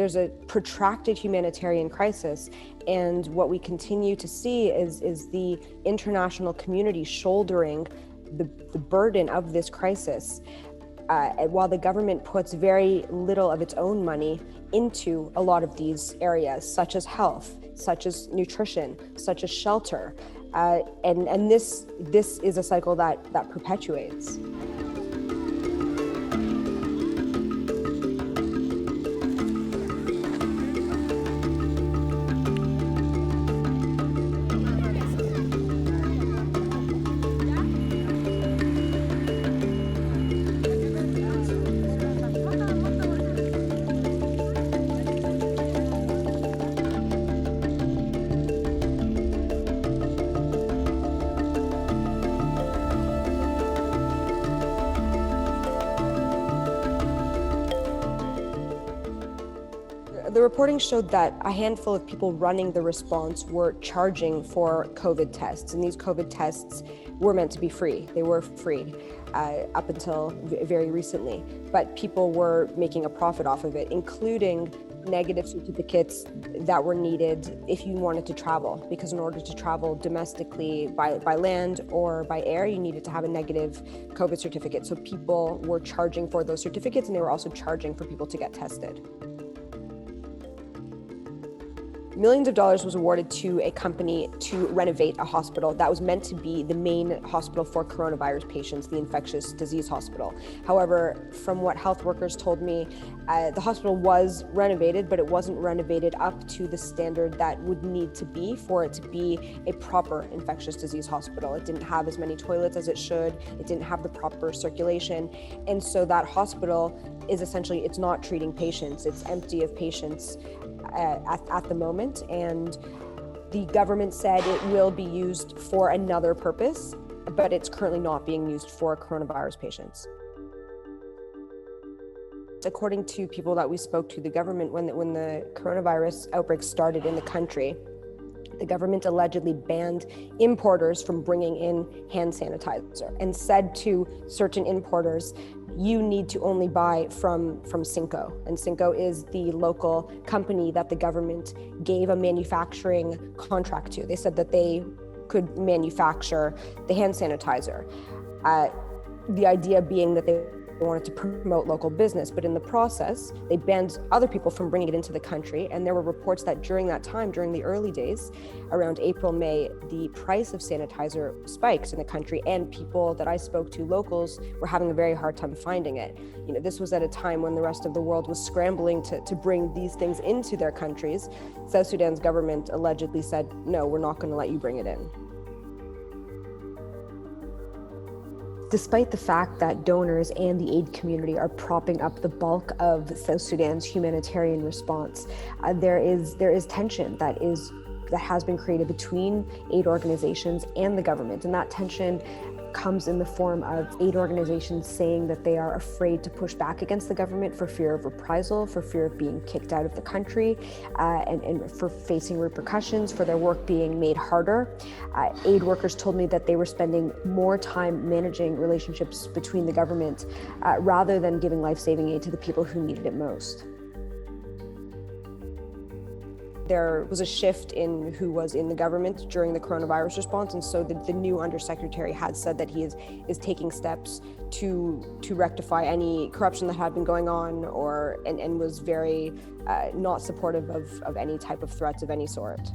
there's a protracted humanitarian crisis, and what we continue to see is the international community shouldering the burden of this crisis, while the government puts very little of its own money into a lot of these areas, such as health, such as nutrition, such as shelter, and this is a cycle that perpetuates. The reporting showed that a handful of people running the response were charging for COVID tests, and these COVID tests were meant to be free. They were free up until very recently, but people were making a profit off of it, including negative certificates that were needed if you wanted to travel, because in order to travel domestically by land or by air, you needed to have a negative COVID certificate. So people were charging for those certificates, and they were also charging for people to get tested. Millions of dollars was awarded to a company to renovate a hospital that was meant to be the main hospital for coronavirus patients, the infectious disease hospital. However, from what health workers told me, the hospital was renovated, but it wasn't renovated up to the standard that would need to be for it to be a proper infectious disease hospital. It didn't have as many toilets as it should. It didn't have the proper circulation. And so that hospital is essentially, it's not treating patients. It's empty of patients at the moment, and the government said it will be used for another purpose, but it's currently not being used for coronavirus patients. According to people that we spoke to, the government, when the coronavirus outbreak started in the country, the government allegedly banned importers from bringing in hand sanitizer and said to certain importers, you need to only buy from Cinco. And Cinco is the local company that the government gave a manufacturing contract to. They said that they could manufacture the hand sanitizer. The idea being that they wanted to promote local business, but in the process, they banned other people from bringing it into the country. And there were reports that during that time, during the early days, around April, May, the price of sanitizer spiked in the country, and people that I spoke to, locals, were having a very hard time finding it. You know, this was at a time when the rest of the world was scrambling to bring these things into their countries. South Sudan's government allegedly said, no, we're not going to let you bring it in. Despite the fact that donors and the aid community are propping up the bulk of South Sudan's humanitarian response, there is tension that has been created between aid organizations and the government, and that tension comes in the form of aid organizations saying that they are afraid to push back against the government for fear of reprisal, for fear of being kicked out of the country, and for facing repercussions, for their work being made harder. Aid workers told me that they were spending more time managing relationships between the government rather than giving life-saving aid to the people who needed it most. There was a shift in who was in the government during the coronavirus response, and so the new undersecretary had said that he is taking steps to rectify any corruption that had been going on, and was very not supportive of any type of threats of any sort.